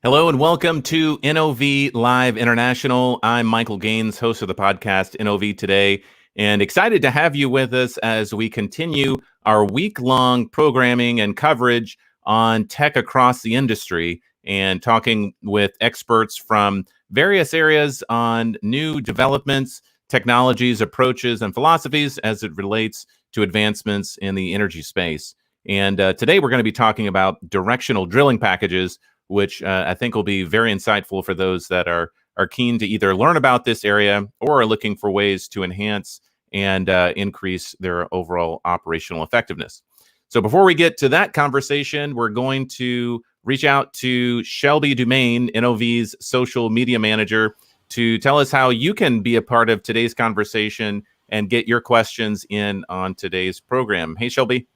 Hello and welcome to NOV Live International. I'm Michael Gaines, host of the podcast NOV Today, and excited to have you with us as we continue our week-long programming and coverage on tech across the industry and talking with experts from various areas on new developments, technologies, approaches, and philosophies as it relates to advancements in the energy space. And today we're going to be talking about directional drilling packages, which I think will be very insightful for those that are keen to either learn about this area or are looking for ways to enhance and increase their overall operational effectiveness. So before we get to that conversation, we're going to reach out to Shelby Dumaine, NOV's social media manager, to tell us how you can be a part of today's conversation and get your questions in on today's program. Hey, Shelby.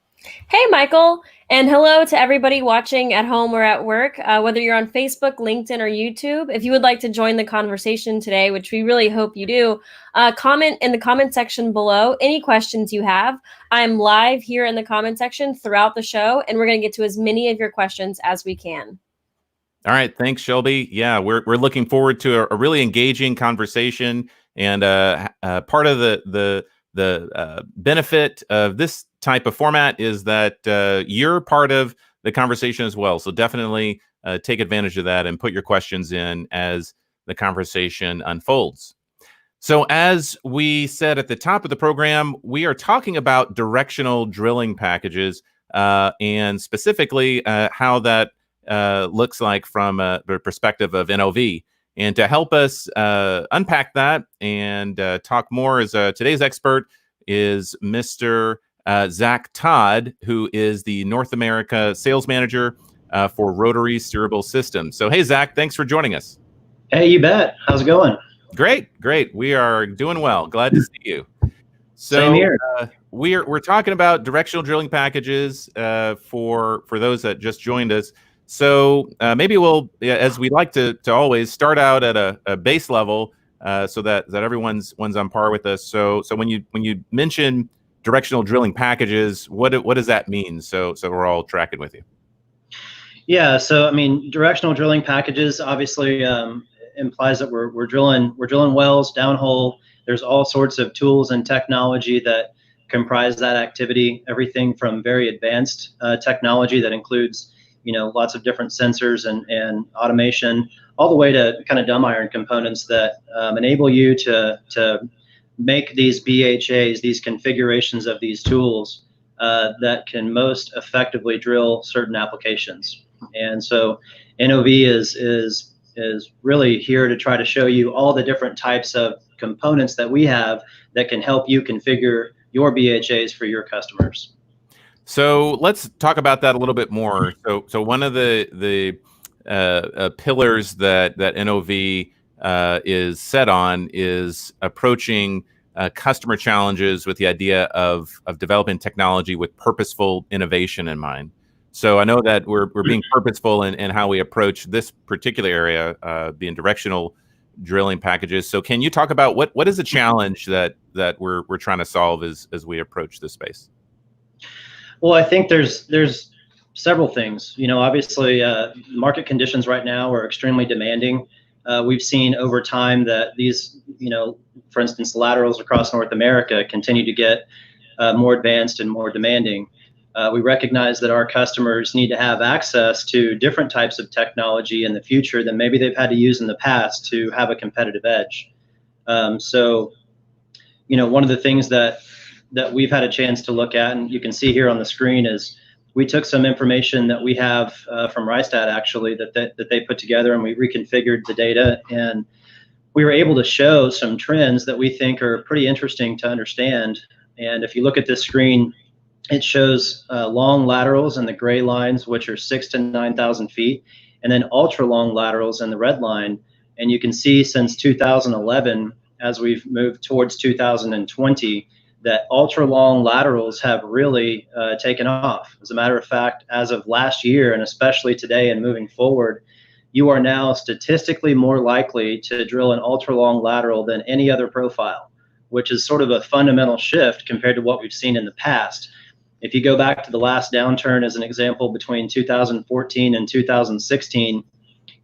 Hey, Michael, and hello to everybody watching at home or at work, whether you're on Facebook, LinkedIn, or YouTube. If you would like to join the conversation today, which we really hope you do, comment in the comment section below any questions you have. I'm live here in the comment section throughout the show, and we're going to get to as many of your questions as we can. All right. Thanks, Shelby. Yeah, we're looking forward to a really engaging conversation, and part of the benefit of this type of format is that you're part of the conversation as well. So definitely take advantage of that and put your questions in as the conversation unfolds. So as we said at the top of the program, we are talking about directional drilling packages and specifically how that looks like from the perspective of NOV. And to help us unpack that and talk more, is today's expert is Mr. Zack Todd, who is the North America sales manager for Rotary Steerable Systems. So, hey, Zach, thanks for joining us. Hey, you bet. How's it going? Great. We are doing well. Glad to see you. So, same here. We're talking about directional drilling packages for those that just joined us. So maybe we'll, as we like to always, start out at a base level so that everyone's on par with us. So when you mention directional drilling packages, what does that mean? So we're all tracking with you. Yeah. So I mean, directional drilling packages obviously implies that we're drilling wells downhole. There's all sorts of tools and technology that comprise that activity. Everything from very advanced technology that includes lots of different sensors and automation, all the way to kind of dumb iron components that enable you to make these BHAs, these configurations of these tools that can most effectively drill certain applications. And so NOV is really here to try to show you all the different types of components that we have that can help you configure your BHAs for your customers. So let's talk about that a little bit more. So one of the pillars that NOV is set on is approaching customer challenges with the idea of developing technology with purposeful innovation in mind. So I know that we're being purposeful in how we approach this particular area, being directional drilling packages. So can you talk about what is the challenge that we're trying to solve as we approach this space? Well, I think there's several things. Obviously, market conditions right now are extremely demanding. We've seen over time that these, for instance, laterals across North America continue to get more advanced and more demanding. We recognize that our customers need to have access to different types of technology in the future than maybe they've had to use in the past to have a competitive edge. So, one of the things that we've had a chance to look at, and you can see here on the screen, is we took some information that we have from Rystad actually that they put together, and we reconfigured the data, and we were able to show some trends that we think are pretty interesting to understand. And if you look at this screen, it shows long laterals in the gray lines, which are 6,000 to 9,000 feet, and then ultra long laterals in the red line. And you can see since 2011, as we've moved towards 2020, that ultra long laterals have really taken off. As a matter of fact, as of last year, and especially today and moving forward, you are now statistically more likely to drill an ultra long lateral than any other profile, which is sort of a fundamental shift compared to what we've seen in the past. If you go back to the last downturn as an example between 2014 and 2016,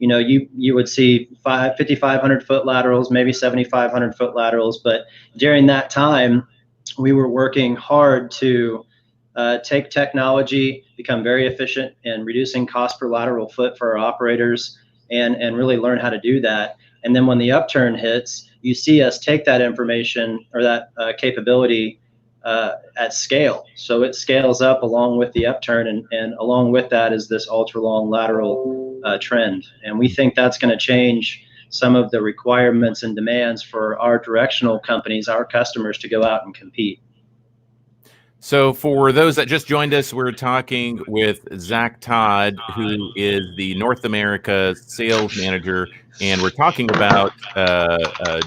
you would see 5,500 foot laterals, maybe 7,500 foot laterals. But during that time, we were working hard to take technology, become very efficient in reducing cost per lateral foot for our operators, and really learn how to do that. And then when the upturn hits, you see us take that information or that capability at scale. So it scales up along with the upturn, and along with that is this ultra long lateral trend. And we think that's going to change some of the requirements and demands for our directional companies, our customers, to go out and compete. So for those that just joined us, we're talking with Zack Todd, who is the North America sales manager, and we're talking about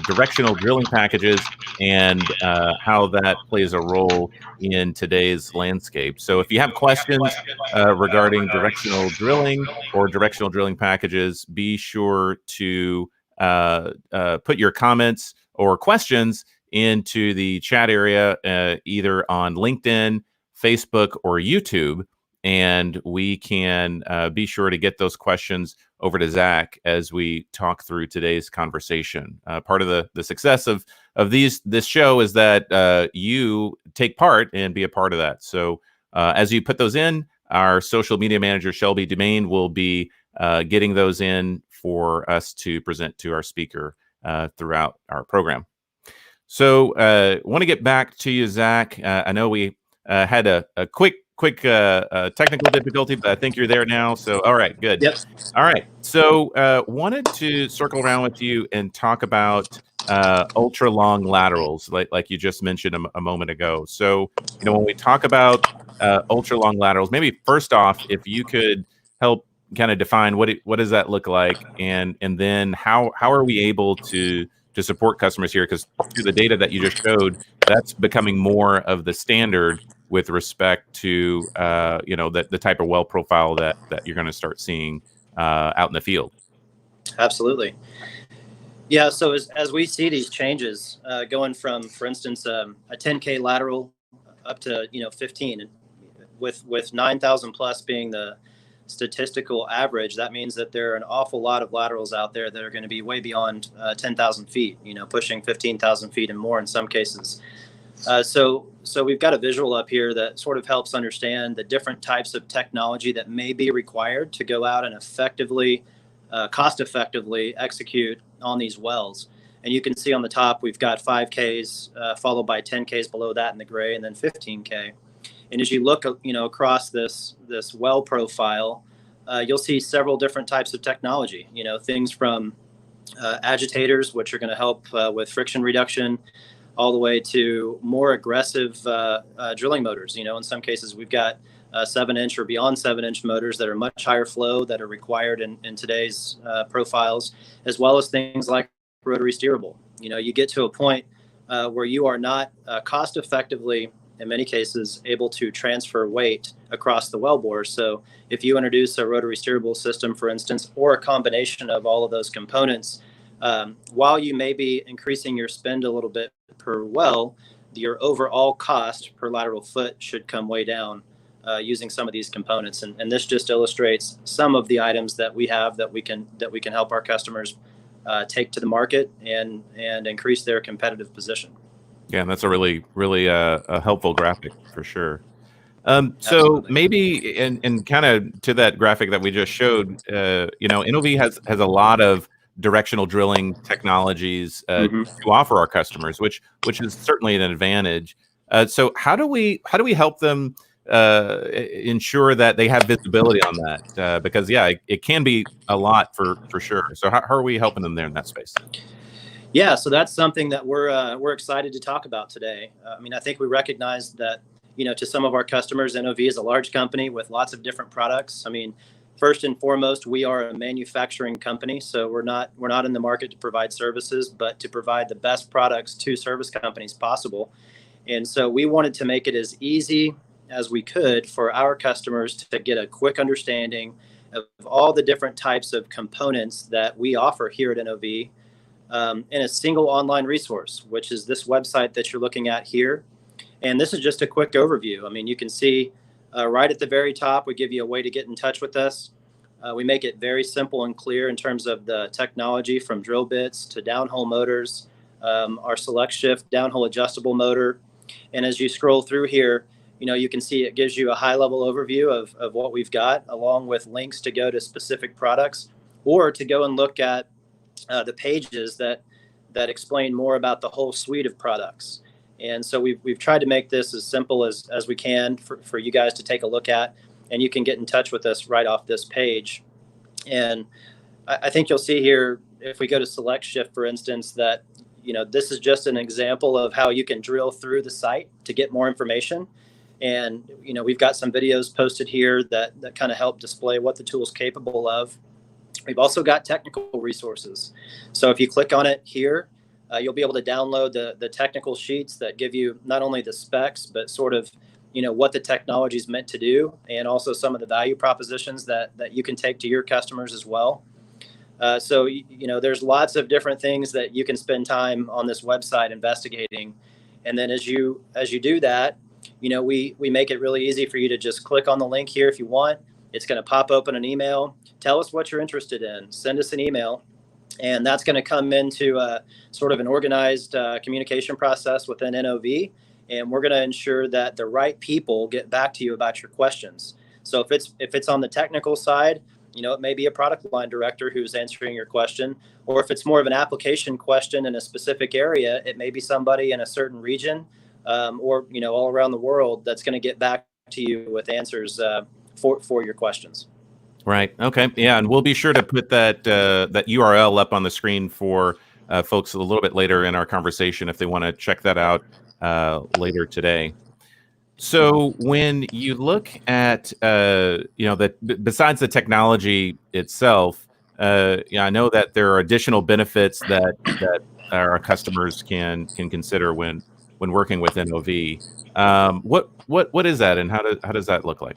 directional drilling packages and how that plays a role in today's landscape. So if you have questions regarding directional drilling or directional drilling packages, be sure to put your comments or questions into the chat area, either on LinkedIn, Facebook, or YouTube, and we can be sure to get those questions over to Zach as we talk through today's conversation. Part of the success of this show is that you take part and be a part of that. So as you put those in, our social media manager, Shelby Dumaine, will be getting those in for us to present to our speaker throughout our program. So want to get back to you, Zach. I know we had a quick technical difficulty, but I think you're there now. So, all right, good. Yep. All right. So wanted to circle around with you and talk about ultra long laterals, like you just mentioned a moment ago. So, when we talk about ultra long laterals, maybe first off, if you could help kind of define what does that look like, and then how are we able to support customers here, because through the data that you just showed, that's becoming more of the standard with respect to the type of well profile that you're going to start seeing out in the field. Absolutely. Yeah. So as we see these changes going from, for instance, a 10K lateral up to 15, and with 9,000 plus being the statistical average, that means that there are an awful lot of laterals out there that are going to be way beyond 10,000 feet, pushing 15,000 feet and more in some cases. So we've got a visual up here that sort of helps understand the different types of technology that may be required to go out and effectively, cost effectively execute on these wells. And you can see on the top, we've got 5Ks followed by 10Ks below that in the gray, and then 15K. And as you look, across this well profile, you'll see several different types of technology. Things from agitators, which are going to help with friction reduction, all the way to more aggressive drilling motors. In some cases, we've got 7-inch or beyond 7-inch motors that are much higher flow that are required in today's profiles, as well as things like rotary steerable. You get to a point where you are not cost effectively, in many cases, able to transfer weight across the wellbore. So if you introduce a rotary steerable system, for instance, or a combination of all of those components, while you may be increasing your spend a little bit per well, your overall cost per lateral foot should come way down using some of these components. And this just illustrates some of the items that we have that we can help our customers take to the market and increase their competitive position. Yeah, that's a really a helpful graphic for sure. So maybe and kind of to that graphic that we just showed, NOV has a lot of directional drilling technologies to offer our customers, which is certainly an advantage. So how do we help them ensure that they have visibility on that? Because it can be a lot for sure. So how are we helping them there in that space? Yeah, so that's something that we're excited to talk about today. I think we recognize that, to some of our customers, NOV is a large company with lots of different products. First and foremost, we are a manufacturing company, so we're not in the market to provide services, but to provide the best products to service companies possible. And so we wanted to make it as easy as we could for our customers to get a quick understanding of all the different types of components that we offer here at NOV in a single online resource, which is this website that you're looking at here. And this is just a quick overview. You can see right at the very top, we give you a way to get in touch with us. We make it very simple and clear in terms of the technology, from drill bits to downhole motors, our select shift downhole adjustable motor. And as you scroll through here, you can see it gives you a high level overview of what we've got, along with links to go to specific products or to go and look at the pages that explain more about the whole suite of products. And so we've tried to make this as simple as we can for you guys to take a look at, and you can get in touch with us right off this page. And I think you'll see here, if we go to select shift, for instance, that this is just an example of how you can drill through the site to get more information. And we've got some videos posted here that kind of help display what the tool is capable of. We've also got technical resources. So if you click on it here, you'll be able to download the technical sheets that give you not only the specs, but sort of what the technology is meant to do, and also some of the value propositions that you can take to your customers as well. So there's lots of different things that you can spend time on this website investigating. And then as you do that, we make it really easy for you to just click on the link here if you want. It's going to pop open an email. Tell us what you're interested in. Send us an email. And that's going to come into sort of an organized communication process within NOV. And we're going to ensure that the right people get back to you about your questions. So if it's on the technical side, it may be a product line director who's answering your question. Or if it's more of an application question in a specific area, it may be somebody in a certain region or all around the world that's going to get back to you with answers for your questions. Right. Okay. Yeah, and we'll be sure to put that URL up on the screen for folks a little bit later in our conversation if they want to check that out later today. So when you look at that, besides the technology itself, I know that there are additional benefits that our customers can consider when working with NOV. What is that, and how does that look like?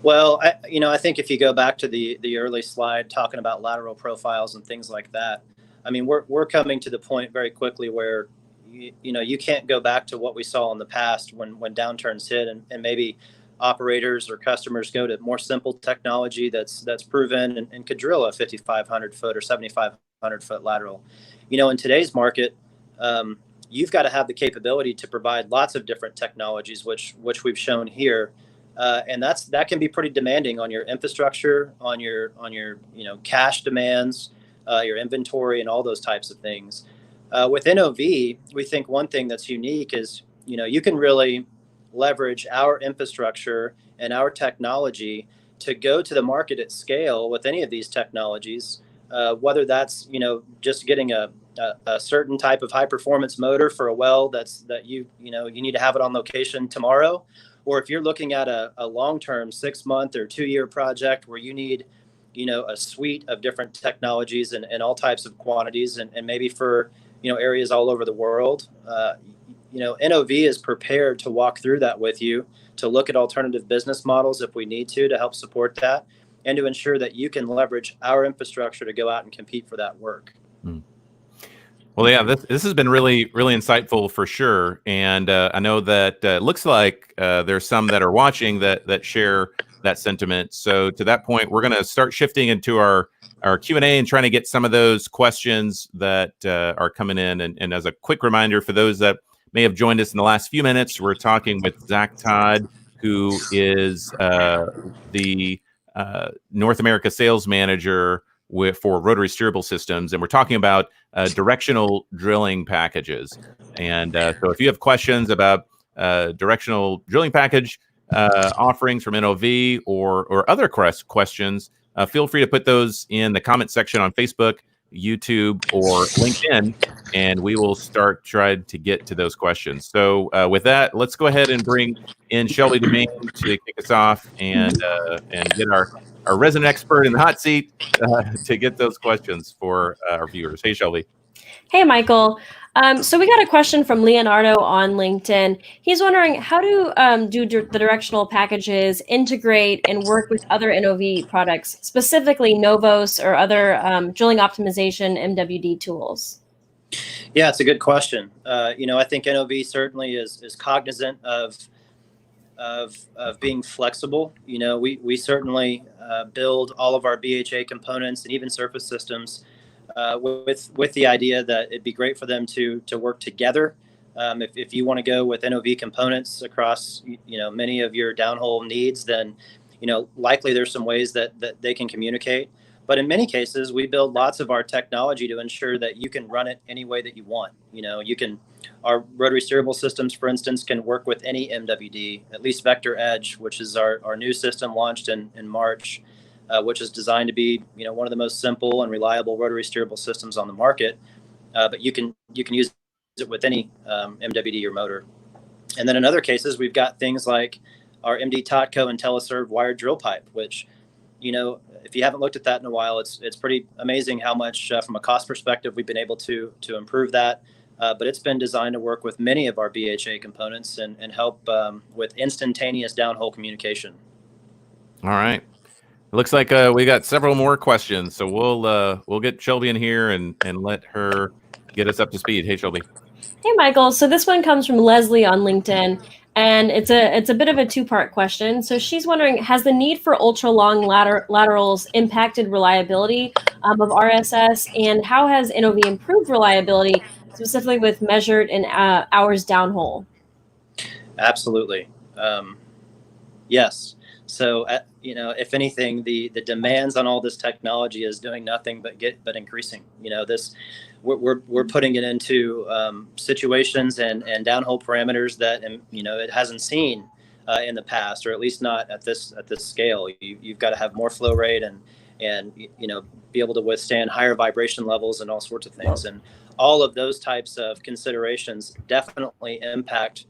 Well, I think if you go back to the early slide talking about lateral profiles and things like that, I mean, we're coming to the point very quickly where you can't go back to what we saw in the past when downturns hit, and maybe operators or customers go to more simple technology that's proven and could drill a 5,500 foot or 7,500 foot lateral. In today's market, you've got to have the capability to provide lots of different technologies, which we've shown here. And that can be pretty demanding on your infrastructure, on your cash demands, your inventory, and all those types of things. With NOV, we think one thing that's unique is you can really leverage our infrastructure and our technology to go to the market at scale with any of these technologies. Whether that's just getting a certain type of high performance motor for a well that you need to have it on location tomorrow. Or if you're looking at a long-term 6-month or 2-year project where you need, a suite of different technologies and all types of quantities, and maybe for, areas all over the world, NOV is prepared to walk through that with you, to look at alternative business models if we need to help support that, and to ensure that you can leverage our infrastructure to go out and compete for that work. Well, yeah, this has been really, really insightful for sure. And I know that it looks like there's some that are watching that share that sentiment. So to that point, we're going to start shifting into our Q&A and trying to get some of those questions that are coming in. And as a quick reminder for those that may have joined us in the last few minutes, we're talking with Zack Todd, who is the North America sales manager for Rotary Steerable Systems, and we're talking about directional drilling packages. And so if you have questions about directional drilling package offerings from NOV or other questions, feel free to put those in the comment section on Facebook, YouTube, or LinkedIn, and we will try to get to those questions. So with that, let's go ahead and bring in Shelby Dumaine to kick us off and get our resident expert in the hot seat to get those questions for our viewers. Hey, Shelby. Hey, Michael. So we got a question from Leonardo on LinkedIn. He's wondering, how do the directional packages integrate and work with other NOV products, specifically Novos or other drilling optimization MWD tools? Yeah, it's a good question. I think NOV certainly is cognizant of of being flexible. You know, we certainly build all of our BHA components and even surface systems with the idea that it'd be great for them to work together. If you want to go with NOV components across, you know, many of your downhole needs, then, you know, likely there's some ways that they can communicate. But in many cases, we build lots of our technology to ensure that you can run it any way that you want. You know, our rotary steerable systems, for instance, can work with any MWD, at least Vector Edge, which is our new system launched in March, which is designed to be, you know, one of the most simple and reliable rotary steerable systems on the market. But you can use it with any MWD or motor. And then in other cases, we've got things like our MD Totco and Teleserve wired drill pipe, which, you know, if you haven't looked at that in a while, it's pretty amazing how much from a cost perspective we've been able to improve that. But it's been designed to work with many of our BHA components and help with instantaneous downhole communication. All right. It looks like we got several more questions, so we'll get Shelby in here and let her get us up to speed. Hey, Shelby. Hey, Michael. So this one comes from Leslie on LinkedIn, and it's a bit of a two-part question. So she's wondering, has the need for ultra-long laterals impacted reliability of RSS, and how has NOV improved reliability, specifically with measured in hours downhole? Absolutely. Yes. So, you know, if anything, the demands on all this technology is doing nothing but increasing. You know, we're putting it into situations and downhole parameters that, you know, it hasn't seen in the past, or at least not at this scale. You've got to have more flow rate and you know, be able to withstand higher vibration levels and all sorts of things. And all of those types of considerations definitely impact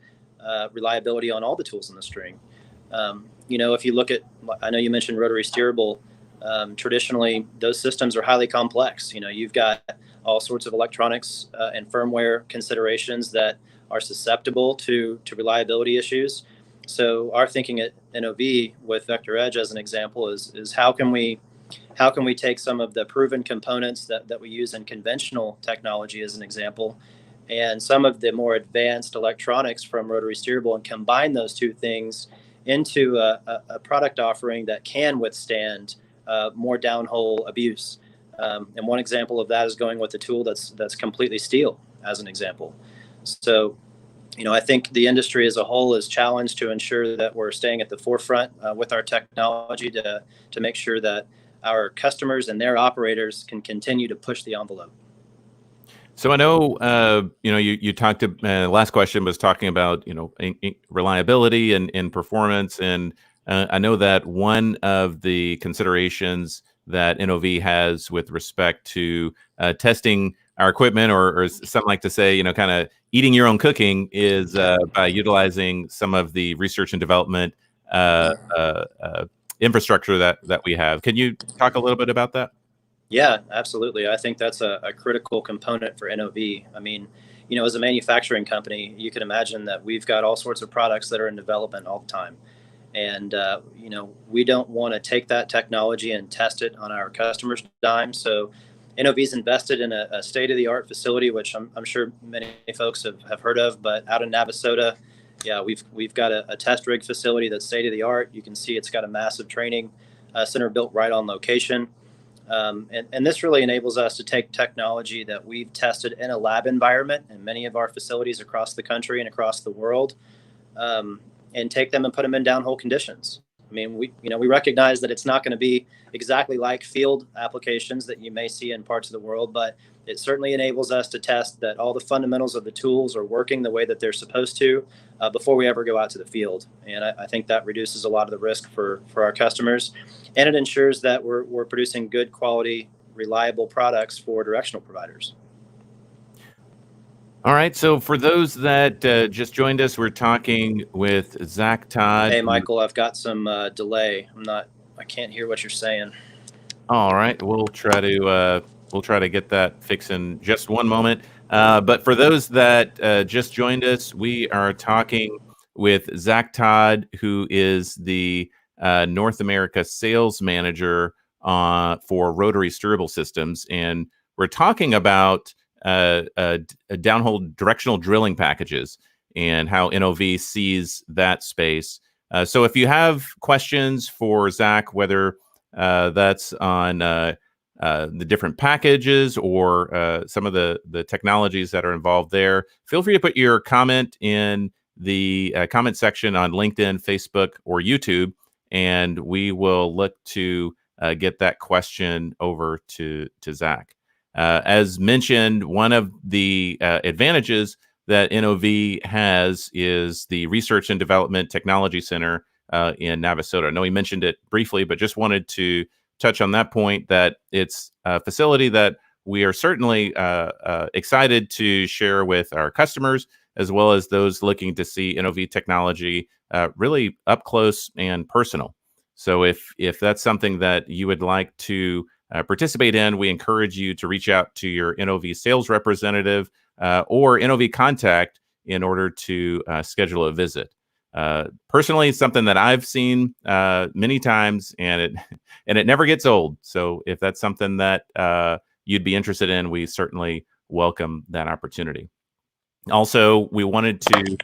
reliability on all the tools in the string. You know, if you look at, I know you mentioned rotary steerable. Traditionally, those systems are highly complex. You know, you've got all sorts of electronics and firmware considerations that are susceptible to reliability issues. So our thinking at NOV with Vector Edge as an example is how can we take some of the proven components that we use in conventional technology as an example, and some of the more advanced electronics from rotary steerable, and combine those two things into a product offering that can withstand more downhole abuse. And one example of that is going with a tool that's completely steel, as an example. So, you know, I think the industry as a whole is challenged to ensure that we're staying at the forefront with our technology to make sure that our customers and their operators can continue to push the envelope. So I know, you know, you talked to, last question was talking about, you know, reliability and performance. And I know that one of the considerations that NOV has with respect to testing our equipment, or some like to say, you know, kind of eating your own cooking, is by utilizing some of the research and development infrastructure that we have. Can you talk a little bit about that? Yeah, absolutely. I think that's a critical component for NOV. I mean, you know, as a manufacturing company, you can imagine that we've got all sorts of products that are in development all the time. And, you know, we don't want to take that technology and test it on our customers' dime. So NOV's invested in a state-of-the-art facility, which I'm sure many folks have heard of, but out in Navasota, yeah, we've got a test rig facility that's state-of-the-art. You can see it's got a massive training center built right on location. And this really enables us to take technology that we've tested in a lab environment in many of our facilities across the country and across the world, and take them and put them in downhole conditions. I mean, we recognize that it's not going to be exactly like field applications that you may see in parts of the world, but it certainly enables us to test that all the fundamentals of the tools are working the way that they're supposed to before we ever go out to the field. And I think that reduces a lot of the risk for our customers, and it ensures that we're producing good quality, reliable products for directional providers. All right. So for those that just joined us, we're talking with Zack Todd. Hey, Michael, I've got some delay. I can't hear what you're saying. All right. We'll try to get that fixed in just one moment. But for those that just joined us, we are talking with Zack Todd, who is the North America sales manager for Rotary Steerable Systems. And we're talking about downhole directional drilling packages and how NOV sees that space. So if you have questions for Zach, whether that's on the different packages or some of the technologies that are involved there, feel free to put your comment in the comment section on LinkedIn, Facebook, or YouTube, and we will look to get that question over to Zach. As mentioned, one of the advantages that NOV has is the Research and Development Technology Center in Navasota. I know he mentioned it briefly, but just wanted to touch on that point, that it's a facility that we are certainly excited to share with our customers, as well as those looking to see NOV technology really up close and personal. So if that's something that you would like to participate in, we encourage you to reach out to your NOV sales representative or NOV contact in order to schedule a visit. Personally, it's something that I've seen many times, and it never gets old. So if that's something that you'd be interested in, we certainly welcome that opportunity. Also, we wanted to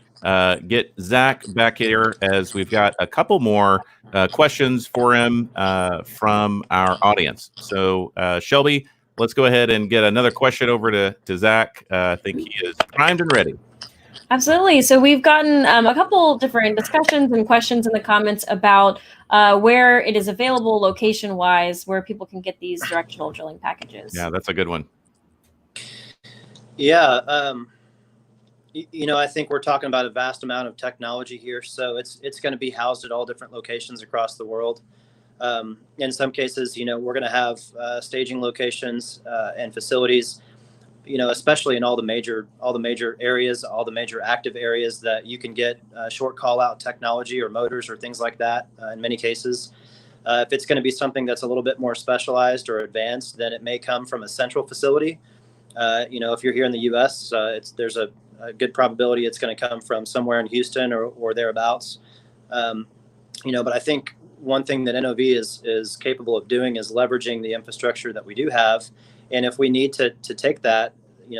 get Zach back here, as we've got a couple more questions for him from our audience. So Shelby, let's go ahead and get another question over to Zach. I think he is primed and ready. Absolutely. So we've gotten a couple different discussions and questions in the comments about where it is available location-wise, where people can get these directional drilling packages. Yeah, that's a good one. Yeah. I think we're talking about a vast amount of technology here. So it's going to be housed at all different locations across the world. In some cases, we're going to have staging locations and facilities, especially in all the major areas, all the major active areas that you can get short call out technology or motors or things like that. In many cases, if it's going to be something that's a little bit more specialized or advanced, then it may come from a central facility. If you're here in the U.S., there's a good probability it's going to come from somewhere in Houston or thereabouts. But I think one thing that NOV is capable of doing is leveraging the infrastructure that we do have. And if we need to take that,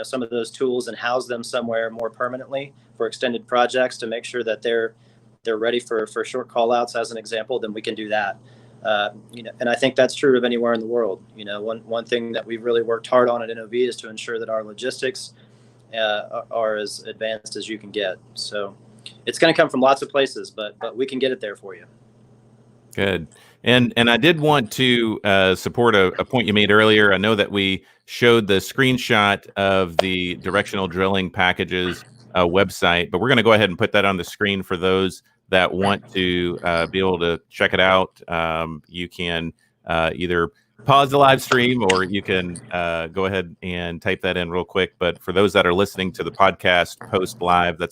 some of those tools and house them somewhere more permanently for extended projects to make sure that they're ready for short call outs, as an example, then we can do that. And I think that's true of anywhere in the world. One thing that we've really worked hard on at NOV is to ensure that our logistics are as advanced as you can get. So it's going to come from lots of places, but we can get it there for you. Good. And I did want to support a point you made earlier. I know that we showed the screenshot of the directional drilling packages website, but we're going to go ahead and put that on the screen for those that want to be able to check it out. You can either pause the live stream, or you can go ahead and type that in real quick. But for those that are listening to the podcast post live, the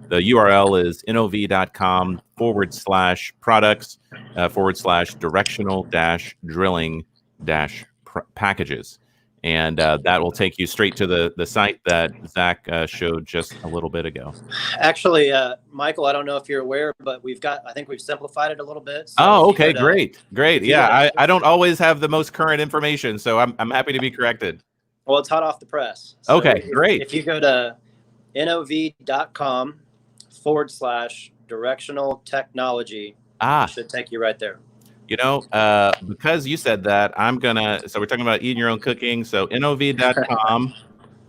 URL is nov.com/products/directional-drilling-packages. And that will take you straight to the site that Zach showed just a little bit ago. Actually, Michael, I don't know if you're aware, but I think we've simplified it a little bit. So okay, great. Yeah, I don't always have the most current information, so I'm happy to be corrected. Well, it's hot off the press. So okay, great. If you go to nov.com/directional technology, it should take you right there. Because you said that, so we're talking about eating your own cooking. So nov.com,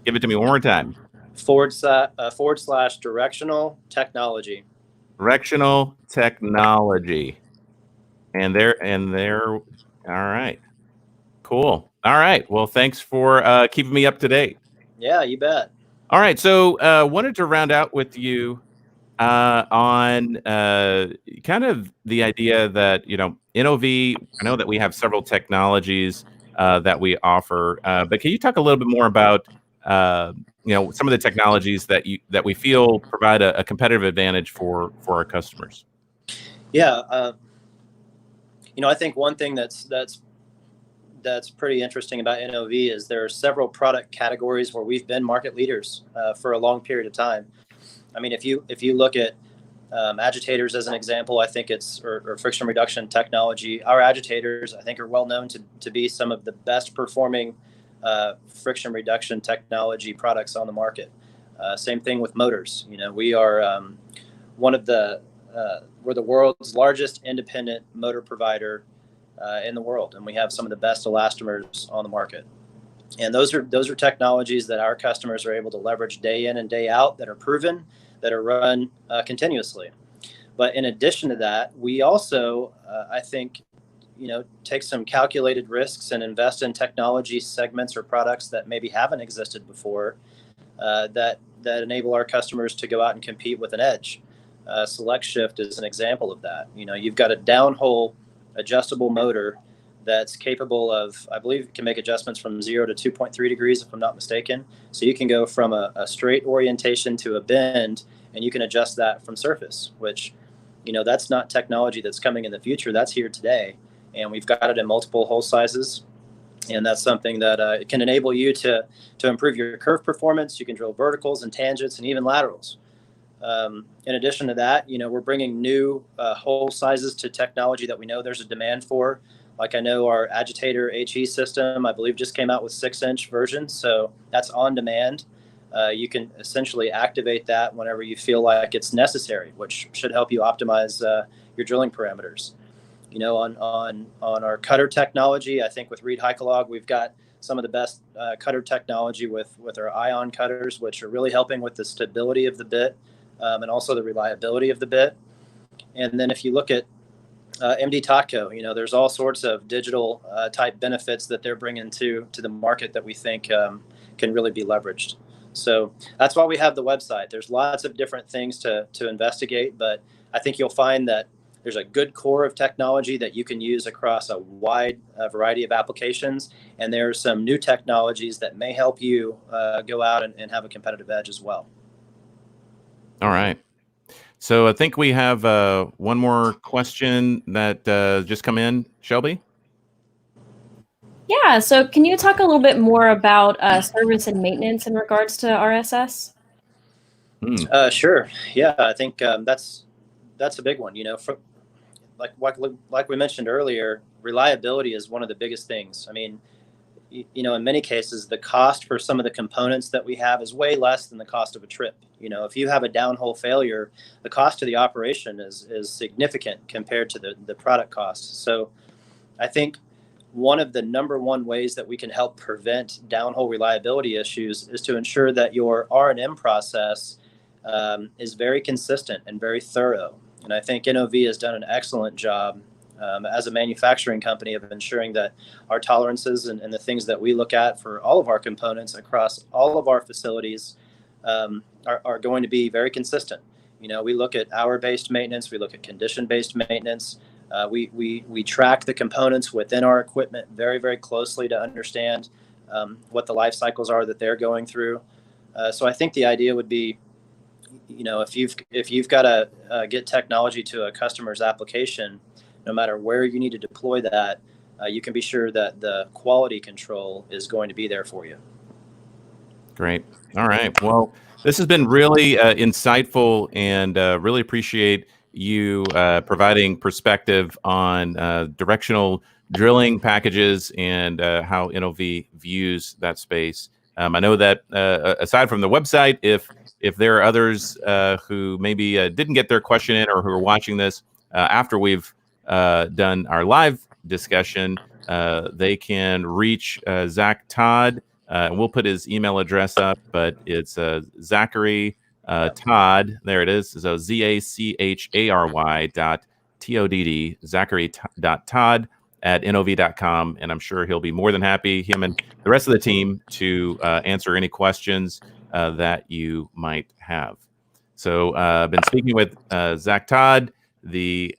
give it to me one more time. /directional technology. Directional technology. And there. All right. Cool. All right. Well, thanks for keeping me up to date. Yeah, you bet. All right. So wanted to round out with you on kind of the idea that, NOV, I know that we have several technologies that we offer, but can you talk a little bit more about, some of the technologies that we feel provide a competitive advantage for our customers? Yeah. I think one thing that's pretty interesting about NOV is there are several product categories where we've been market leaders for a long period of time. I mean, if you look at agitators as an example, I think or friction reduction technology. Our agitators, I think, are well known to be some of the best performing friction reduction technology products on the market. Same thing with motors. We are one of the we're the world's largest independent motor provider in the world, and we have some of the best elastomers on the market. And those are technologies that our customers are able to leverage day in and day out, that are proven, that are run continuously. But in addition to that, we also, I think, take some calculated risks and invest in technology segments or products that maybe haven't existed before, that enable our customers to go out and compete with an edge. Select Shift is an example of that. You've got a downhole adjustable motor that's capable of, I believe it can make adjustments from 0 to 2.3 degrees, if I'm not mistaken. So you can go from a straight orientation to a bend, and you can adjust that from surface, which, that's not technology that's coming in the future. That's here today. And we've got it in multiple hole sizes. And that's something that can enable you to improve your curve performance. You can drill verticals and tangents and even laterals. In addition to that, we're bringing new hole sizes to technology that we know there's a demand for. Like, I know our agitator HE system, I believe, just came out with 6-inch versions. So that's on demand. You can essentially activate that whenever you feel like it's necessary, which should help you optimize your drilling parameters. On our cutter technology, I think with Reed Hycalog, we've got some of the best cutter technology with our ion cutters, which are really helping with the stability of the bit and also the reliability of the bit. And then if you look at MD Totco, there's all sorts of digital type benefits that they're bringing to the market that we think can really be leveraged. So that's why we have the website. There's lots of different things to investigate, but I think you'll find that there's a good core of technology that you can use across a wide variety of applications. And there's some new technologies that may help you go out and have a competitive edge as well. All right. So I think we have one more question that just come in. Shelby? Yeah, so can you talk a little bit more about service and maintenance in regards to RSS? Sure. Yeah, I think that's a big one. Like we mentioned earlier, reliability is one of the biggest things. I mean, in many cases, the cost for some of the components that we have is way less than the cost of a trip. If you have a downhole failure, the cost of the operation is significant compared to the product cost. So I think one of the number one ways that we can help prevent downhole reliability issues is to ensure that your R&M process is very consistent and very thorough. And I think NOV has done an excellent job as a manufacturing company of ensuring that our tolerances and the things that we look at for all of our components across all of our facilities are going to be very consistent. We look at hour-based maintenance, we look at condition-based maintenance. We track the components within our equipment very, very closely to understand what the life cycles are that they're going through. So I think the idea would be, if you've got to get technology to a customer's application, no matter where you need to deploy that, you can be sure that the quality control is going to be there for you. Great. All right. Well, this has been really insightful, and really appreciate you providing perspective on directional drilling packages and how NOV views that space. I know that aside from the website, if there are others who maybe didn't get their question in, or who are watching this after we've done our live discussion, they can reach Zack Todd. We'll put his email address up, but it's Zachary Todd. There it is. So ZACHARY.TODD, Zachary.Todd at NOV.com. And I'm sure he'll be more than happy, him and the rest of the team, to answer any questions that you might have. So I've been speaking with Zack Todd, the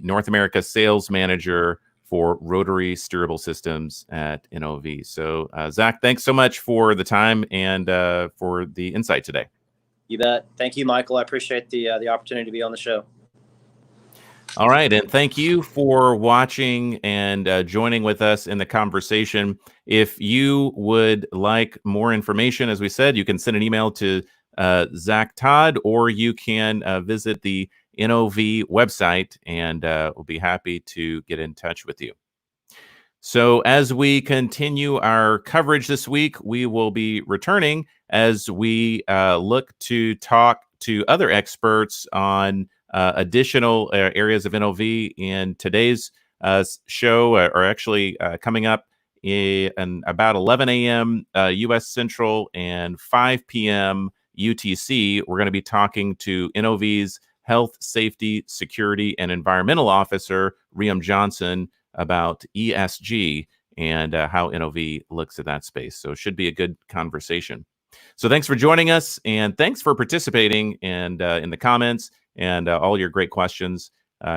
North America sales manager for Rotary Steerable Systems at NOV. So Zack, thanks so much for the time and for the insight today. You bet. Thank you, Michael. I appreciate the opportunity to be on the show. All right. And thank you for watching and joining with us in the conversation. If you would like more information, as we said, you can send an email to Zack Todd, or you can visit the NOV website, and we'll be happy to get in touch with you. So as we continue our coverage this week, we will be returning as we look to talk to other experts on additional areas of NOV. In today's show are actually coming up in about 11 a.m. U.S. Central and 5 p.m. UTC. We're going to be talking to NOV's Health, Safety, Security, and Environmental Officer, Riam Johnson, about ESG and how NOV looks at that space. So it should be a good conversation. So thanks for joining us, and thanks for participating and in the comments and all your great questions.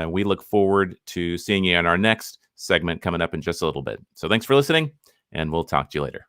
We look forward to seeing you in our next segment coming up in just a little bit. So thanks for listening, and we'll talk to you later.